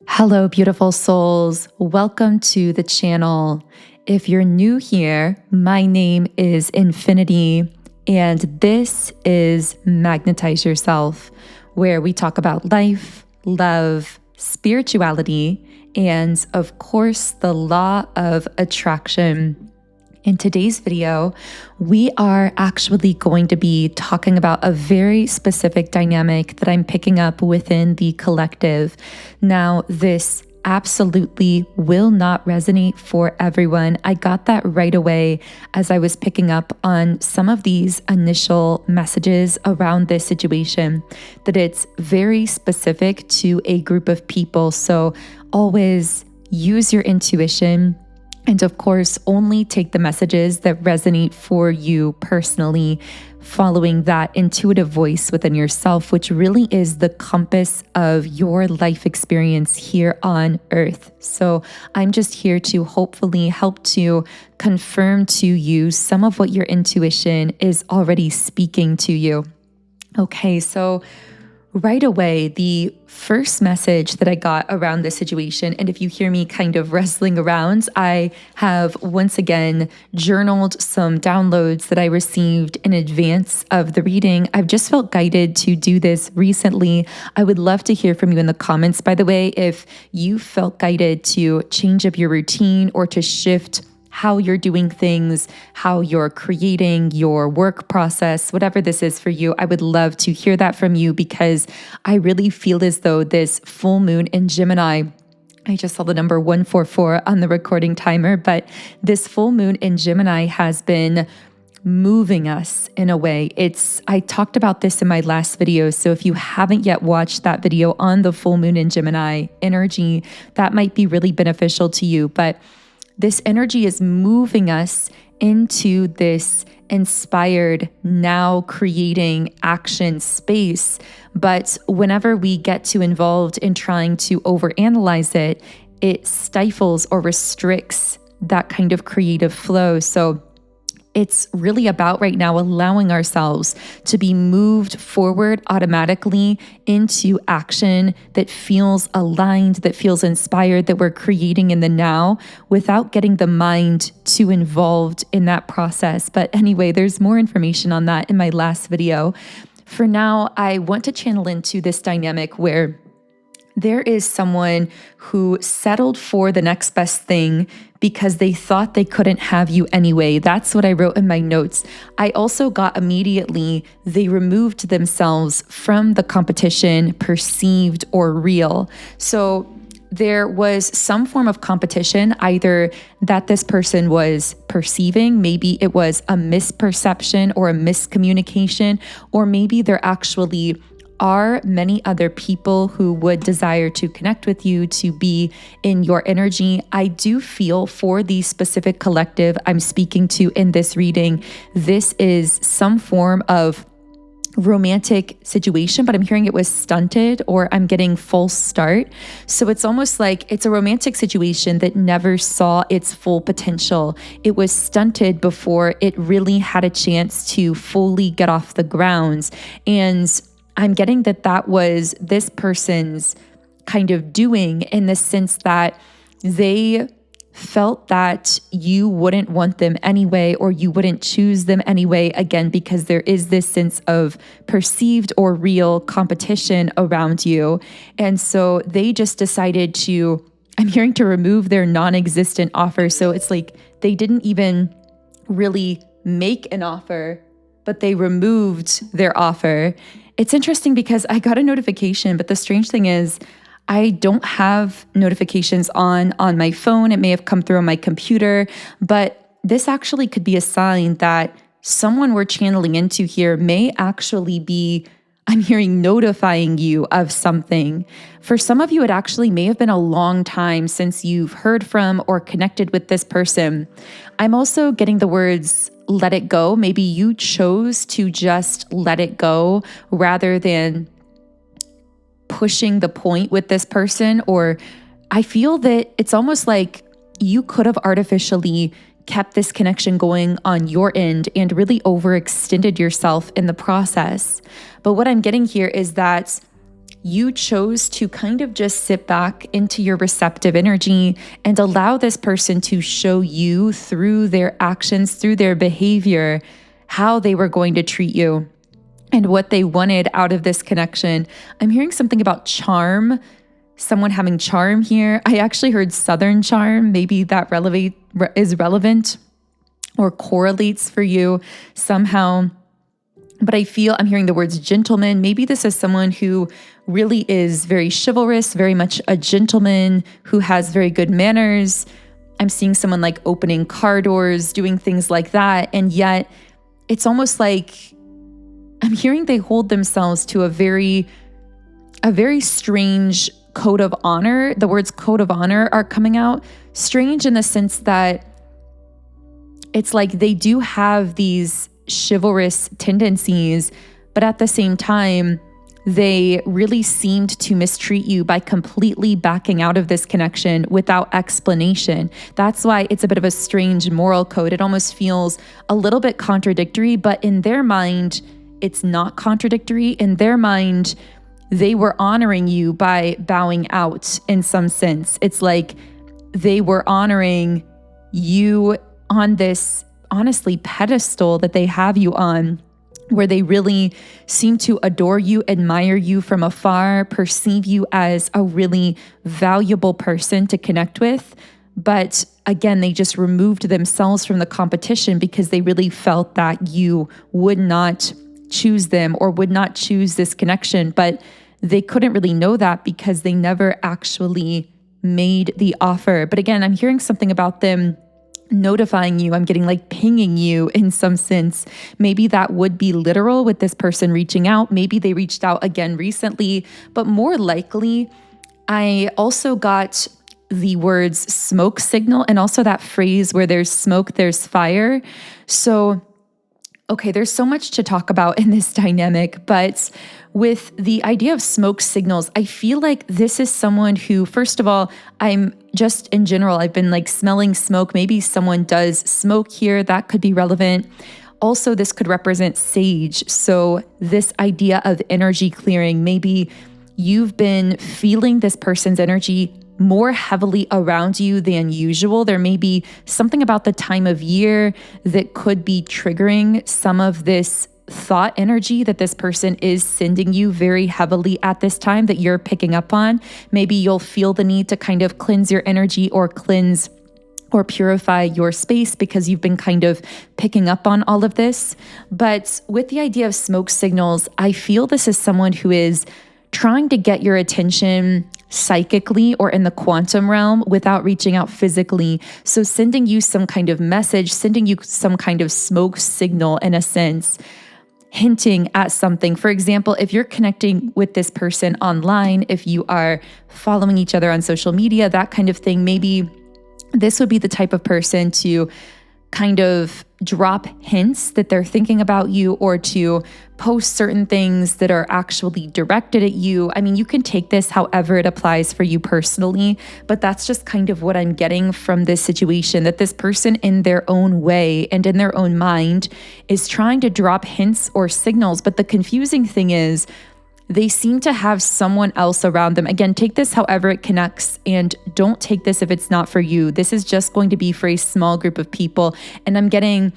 Hello, beautiful souls. Welcome to the channel. If you're new here, my name is Infinity, and this is Magnetize Yourself, where we talk about life, love, spirituality, and of course, the law of attraction. In today's video, we are actually going to be talking about a very specific dynamic that I'm picking up within the collective. Now, this absolutely will not resonate for everyone. I got that right away as I was picking up on some of these initial messages around this situation, that it's very specific to a group of people. So always use your intuition. And of course, only take the messages that resonate for you personally, following that intuitive voice within yourself, which really is the compass of your life experience here on Earth. So I'm just here to hopefully help to confirm to you some of what your intuition is already speaking to you. Okay, so right away, the first message that I got around this situation, and if you hear me kind of wrestling around, I have once again journaled some downloads that I received in advance of the reading. I've just felt guided to do this recently. I would love to hear from you in the comments, by the way, if you felt guided to change up your routine or to shift how you're doing things, how you're creating your work process, whatever this is for you. I would love to hear that from you because I really feel as though this full moon in Gemini, I just saw the number 144 on the recording timer, but this full moon in Gemini has been moving us in a way. I talked about this in my last video. So if you haven't yet watched that video on the full moon in Gemini energy, that might be really beneficial to you. But this energy is moving us into this inspired, now creating action space. But whenever we get too involved in trying to overanalyze it, it stifles or restricts that kind of creative flow. So it's really about right now allowing ourselves to be moved forward automatically into action that feels aligned, that feels inspired, that we're creating in the now without getting the mind too involved in that process. But anyway, there's more information on that in my last video. For now, I want to channel into this dynamic where there is someone who settled for the next best thing because they thought they couldn't have you anyway. That's what I wrote in my notes. I also got immediately, they removed themselves from the competition, perceived or real. So there was some form of competition, either that this person was perceiving, maybe it was a misperception or a miscommunication, or maybe they're actually are many other people who would desire to connect with you, to be in your energy. I do feel for the specific collective I'm speaking to in this reading, this is some form of romantic situation, but I'm hearing it was stunted or I'm getting false start. So it's almost like it's a romantic situation that never saw its full potential. It was stunted before it really had a chance to fully get off the ground. And I'm getting that was this person's kind of doing, in the sense that they felt that you wouldn't want them anyway, or you wouldn't choose them anyway, again, because there is this sense of perceived or real competition around you. And so they just decided I'm hearing to remove their non-existent offer. So it's like they didn't even really make an offer, but they removed their offer. It's interesting because I got a notification, but the strange thing is I don't have notifications on my phone. It may have come through on my computer, but this actually could be a sign that someone we're channeling into here may actually be, I'm hearing, notifying you of something. For some of you, it actually may have been a long time since you've heard from or connected with this person. I'm also getting the words, let it go. Maybe you chose to just let it go rather than pushing the point with this person. Or I feel that it's almost like you could have artificially kept this connection going on your end and really overextended yourself in the process. But what I'm getting here is that you chose to kind of just sit back into your receptive energy and allow this person to show you through their actions, through their behavior, how they were going to treat you and what they wanted out of this connection. I'm hearing something about charm, someone having charm here. I actually heard Southern charm. Maybe that is relevant or correlates for you somehow. But I'm hearing the words gentleman. Maybe this is someone who really is very chivalrous, very much a gentleman who has very good manners. I'm seeing someone like opening car doors, doing things like that. And yet it's almost like I'm hearing they hold themselves to a very strange code of honor. The words code of honor are coming out. Strange in the sense that it's like they do have these chivalrous tendencies, but at the same time, they really seemed to mistreat you by completely backing out of this connection without explanation. That's why it's a bit of a strange moral code. It almost feels a little bit contradictory, but in their mind, it's not contradictory. In their mind, they were honoring you by bowing out in some sense. It's like they were honoring you on this, honestly, pedestal that they have you on, where they really seem to adore you, admire you from afar, perceive you as a really valuable person to connect with. But again, they just removed themselves from the competition because they really felt that you would not choose them or would not choose this connection. But they couldn't really know that because they never actually made the offer. But again, I'm hearing something about them notifying you. I'm getting like pinging you in some sense. Maybe that would be literal with this person reaching out. Maybe they reached out again recently, but more likely, I also got the words smoke signal and also that phrase where there's smoke, there's fire. So, okay, there's so much to talk about in this dynamic, but with the idea of smoke signals, I feel like this is someone who, first of all, I'm just in general, I've been like smelling smoke. Maybe someone does smoke here. That could be relevant. Also, this could represent sage. So this idea of energy clearing, maybe you've been feeling this person's energy more heavily around you than usual. There may be something about the time of year that could be triggering some of this thought energy that this person is sending you very heavily at this time that you're picking up on. Maybe you'll feel the need to kind of cleanse your energy or cleanse or purify your space because you've been kind of picking up on all of this. But with the idea of smoke signals, I feel this is someone who is trying to get your attention psychically or in the quantum realm without reaching out physically. So sending you some kind of message, sending you some kind of smoke signal in a sense, hinting at something. For example, if you're connecting with this person online, if you are following each other on social media, that kind of thing, maybe this would be the type of person to kind of drop hints that they're thinking about you or to post certain things that are actually directed at you. I mean, you can take this however it applies for you personally, but that's just kind of what I'm getting from this situation, that this person in their own way and in their own mind is trying to drop hints or signals. But the confusing thing is they seem to have someone else around them. Again, take this however it connects and don't take this if it's not for you. This is just going to be for a small group of people. And I'm getting,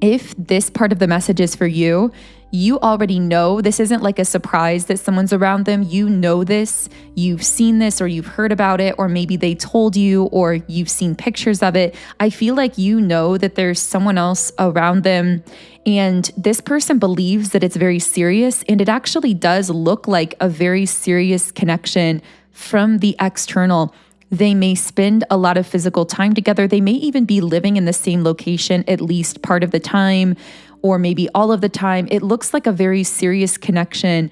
if this part of the message is for you, you already know. This isn't like a surprise that someone's around them. You know this, you've seen this, or you've heard about it, or maybe they told you, or you've seen pictures of it. I feel like you know that there's someone else around them, and this person believes that it's very serious, and it actually does look like a very serious connection from the external. They may spend a lot of physical time together. They may even be living in the same location at least part of the time, or maybe all of the time. It looks like a very serious connection.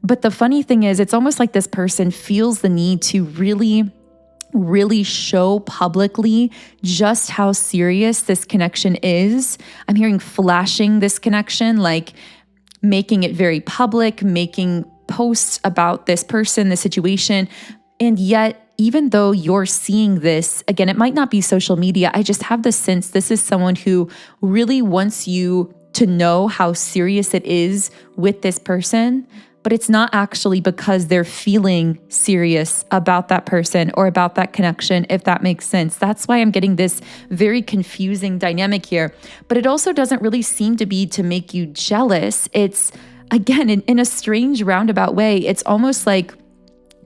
But the funny thing is, it's almost like this person feels the need to really show publicly just how serious this connection is. I'm hearing flashing this connection, like making it very public, making posts about this person, the situation. And yet, even though you're seeing this, again, it might not be social media. I just have the sense this is someone who really wants you to know how serious it is with this person, but it's not actually because they're feeling serious about that person or about that connection, if that makes sense. That's why I'm getting this very confusing dynamic here. But it also doesn't really seem to be to make you jealous. It's, again, in a strange roundabout way, it's almost like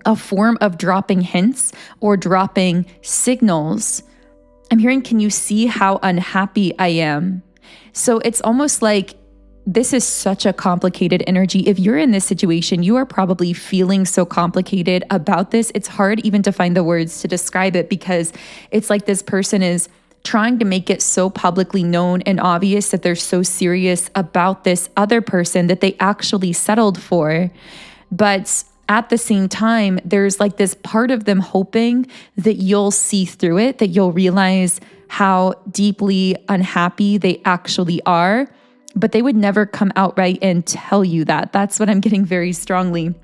a form of dropping hints or dropping signals. I'm hearing, can you see how unhappy I am? So it's almost like this is such a complicated energy. If you're in this situation, you are probably feeling so complicated about this. It's hard even to find the words to describe it, because it's like this person is trying to make it so publicly known and obvious that they're so serious about this other person that they actually settled for. But at the same time, there's like this part of them hoping that you'll see through it, that you'll realize how deeply unhappy they actually are, but they would never come outright and tell you that. That's what I'm getting very strongly.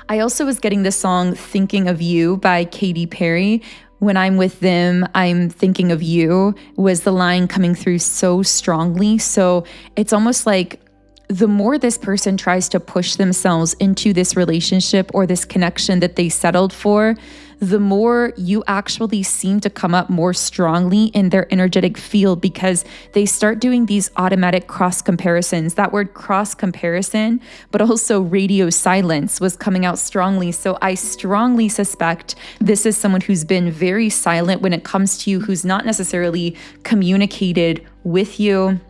I also was getting the song Thinking of You by Katy Perry. When I'm with them, I'm thinking of you was the line coming through so strongly. So it's almost like the more this person tries to push themselves into this relationship or this connection that they settled for, the more you actually seem to come up more strongly in their energetic field, because they start doing these automatic cross comparisons. That word cross comparison, but also radio silence was coming out strongly. So I strongly suspect this is someone who's been very silent when it comes to you, who's not necessarily communicated with you.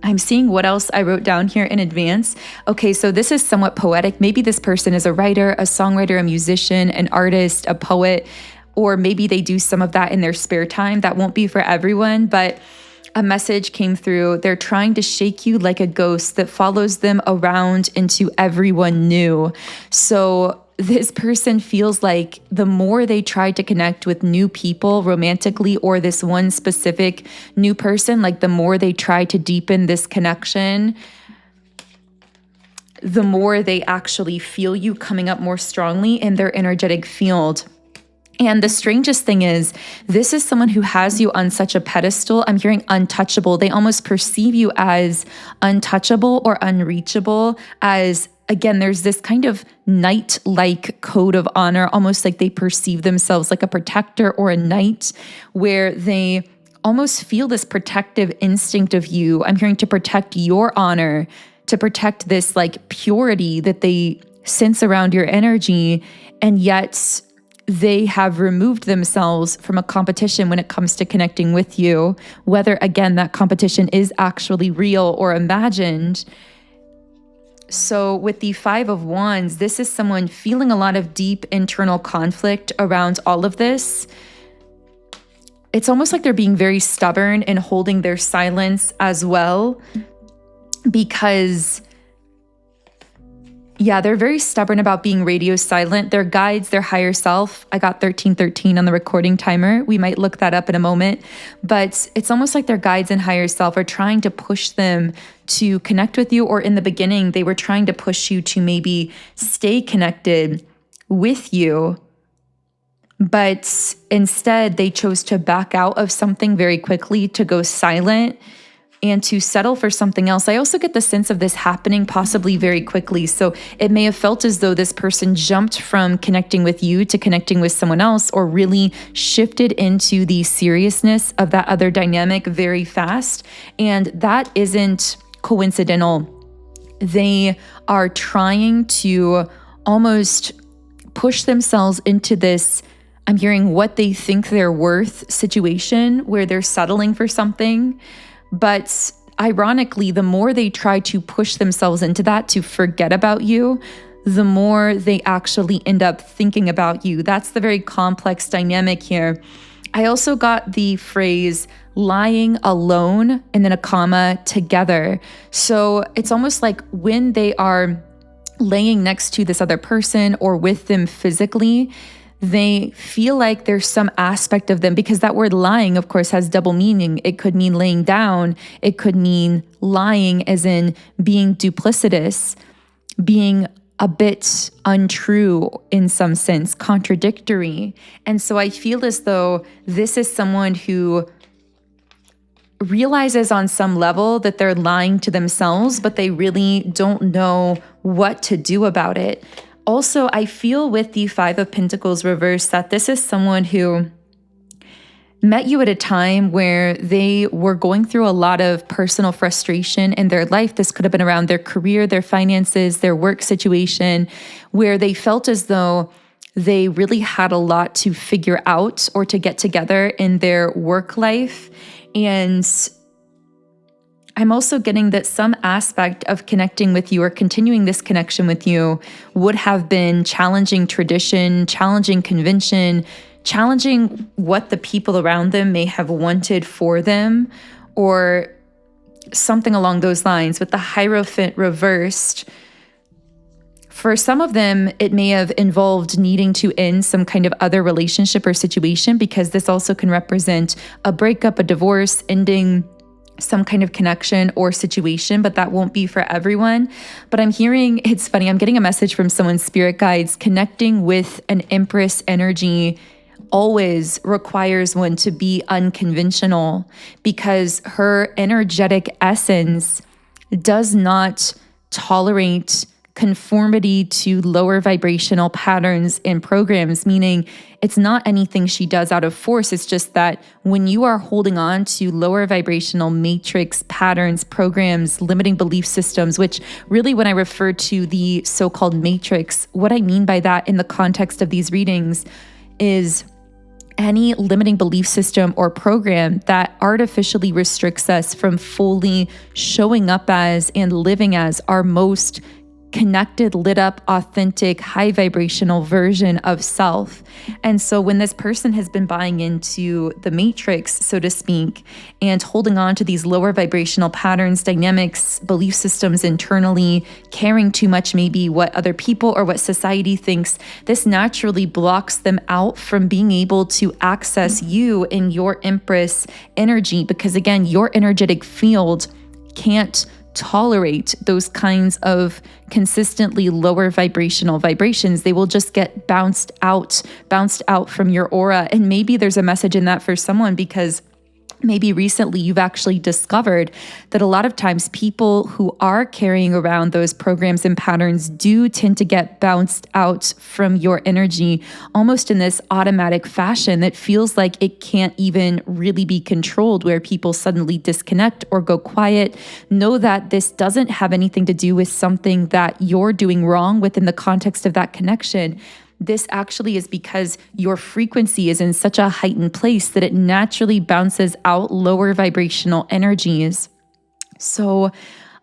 I'm seeing what else I wrote down here in advance. Okay, so this is somewhat poetic. Maybe this person is a writer, a songwriter, a musician, an artist, a poet, or maybe they do some of that in their spare time. That won't be for everyone, but a message came through. They're trying to shake you like a ghost that follows them around into everyone new. So this person feels like the more they try to connect with new people romantically, or this one specific new person, like the more they try to deepen this connection, the more they actually feel you coming up more strongly in their energetic field. And the strangest thing is, this is someone who has you on such a pedestal. I'm hearing untouchable. They almost perceive you as untouchable or unreachable, as again, there's this kind of knight-like code of honor, almost like they perceive themselves like a protector or a knight, where they almost feel this protective instinct of you. I'm hearing to protect your honor, to protect this like purity that they sense around your energy, and yet they have removed themselves from a competition when it comes to connecting with you, whether, again, that competition is actually real or imagined. So with the Five of Wands, this is someone feeling a lot of deep internal conflict around all of this. It's almost like they're being very stubborn and holding their silence as well, because they're very stubborn about being radio silent. Their guides, their higher self, I got 1313 on the recording timer. We might look that up in a moment. But it's almost like their guides and higher self are trying to push them to connect with you, or in the beginning, they were trying to push you to maybe stay connected with you. But instead, they chose to back out of something very quickly, to go silent, and to settle for something else. I also get the sense of this happening possibly very quickly. So it may have felt as though this person jumped from connecting with you to connecting with someone else, or really shifted into the seriousness of that other dynamic very fast. And that isn't coincidental. They are trying to almost push themselves into this, I'm hearing, what they think they're worth situation, where they're settling for something. But ironically, the more they try to push themselves into that, to forget about you, the more they actually end up thinking about you. That's the very complex dynamic here. I also got the phrase lying alone and then a comma together. So it's almost like when they are laying next to this other person or with them physically, they feel like there's some aspect of them, because that word lying, of course, has double meaning. It could mean laying down. It could mean lying as in being duplicitous, being a bit untrue in some sense, contradictory. And so I feel as though this is someone who realizes on some level that they're lying to themselves, but they really don't know what to do about it. Also, I feel with the Five of Pentacles reversed that this is someone who met you at a time where they were going through a lot of personal frustration in their life. This could have been around their career, their finances, their work situation, where they felt as though they really had a lot to figure out or to get together in their work life. And I'm also getting that some aspect of connecting with you or continuing this connection with you would have been challenging tradition, challenging convention, challenging what the people around them may have wanted for them, or something along those lines. With the Hierophant reversed, for some of them, it may have involved needing to end some kind of other relationship or situation, because this also can represent a breakup, a divorce, ending some kind of connection or situation, but that won't be for everyone. But I'm hearing, it's funny, I'm getting a message from someone's spirit guides. Connecting with an Empress energy always requires one to be unconventional, because her energetic essence does not tolerate conformity to lower vibrational patterns and programs, meaning it's not anything she does out of force. It's just that when you are holding on to lower vibrational matrix patterns, programs, limiting belief systems, which really, when I refer to the so-called matrix, what I mean by that in the context of these readings is any limiting belief system or program that artificially restricts us from fully showing up as and living as our most connected, lit up, authentic, high vibrational version of self. And so when this person has been buying into the matrix, so to speak, and holding on to these lower vibrational patterns, dynamics, belief systems internally, caring too much maybe what other people or what society thinks, this naturally blocks them out from being able to access you in your Empress energy, because again, your energetic field can't tolerate those kinds of consistently lower vibrational vibrations. They will just get bounced out from your aura. And maybe there's a message in that for someone, because maybe recently you've actually discovered that a lot of times people who are carrying around those programs and patterns do tend to get bounced out from your energy almost in this automatic fashion that feels like it can't even really be controlled, where people suddenly disconnect or go quiet. Know that this doesn't have anything to do with something that you're doing wrong within the context of that connection. This actually is because your frequency is in such a heightened place that it naturally bounces out lower vibrational energies. So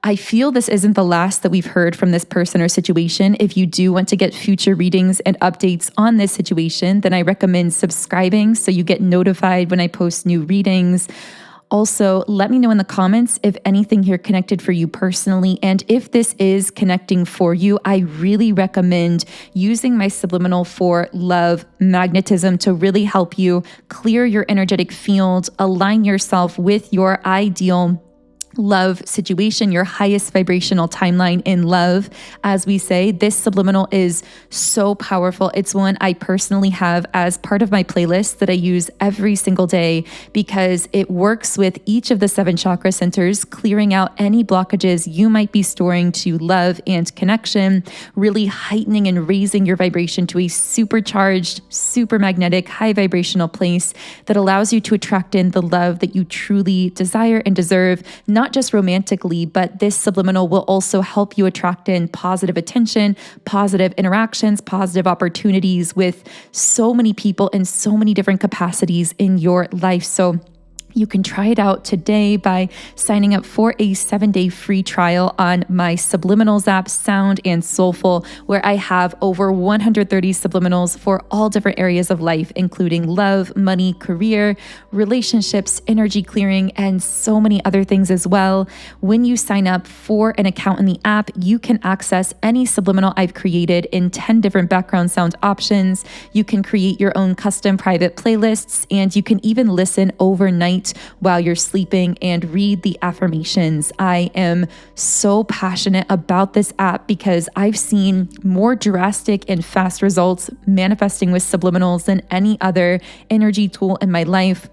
I feel this isn't the last that we've heard from this person or situation. If you do want to get future readings and updates on this situation, then I recommend subscribing so you get notified when I post new readings. Also, let me know in the comments if anything here connected for you personally. And if this is connecting for you, I really recommend using my Subliminal for Love Magnetism to really help you clear your energetic field, align yourself with your ideal love situation, your highest vibrational timeline in love. As we say, this Subliminal is so powerful. It's one I personally have as part of my playlist that I use every single day, because it works with each of the 7 chakra centers, clearing out any blockages you might be storing to love and connection, really heightening and raising your vibration to a supercharged, super magnetic, high vibrational place that allows you to attract in the love that you truly desire and deserve, not just romantically, but this Subliminal will also help you attract in positive attention, positive interactions, positive opportunities with so many people in so many different capacities in your life. So you can try it out today by signing up for a 7-day free trial on my Subliminals app, Sound and Soulful, where I have over 130 subliminals for all different areas of life, including love, money, career, relationships, energy clearing, and so many other things as well. When you sign up for an account in the app, you can access any subliminal I've created in 10 different background sound options. You can create your own custom private playlists, and you can even listen overnight while you're sleeping and read the affirmations. I am so passionate about this app because I've seen more drastic and fast results manifesting with subliminals than any other energy tool in my life.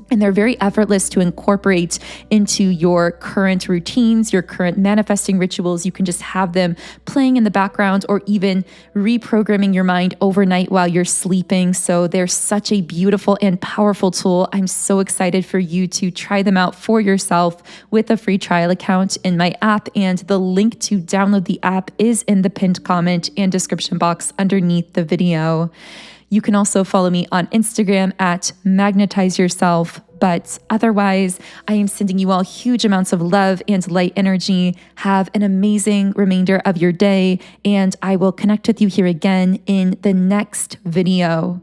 And they're very effortless to incorporate into your current routines, your current manifesting rituals. You can just have them playing in the background or even reprogramming your mind overnight while you're sleeping. So they're such a beautiful and powerful tool. I'm so excited for you to try them out for yourself with a free trial account in my app. And the link to download the app is in the pinned comment and description box underneath the video. You can also follow me on Instagram at Magnetize Yourself. But otherwise, I am sending you all huge amounts of love and light energy. Have an amazing remainder of your day, and I will connect with you here again in the next video.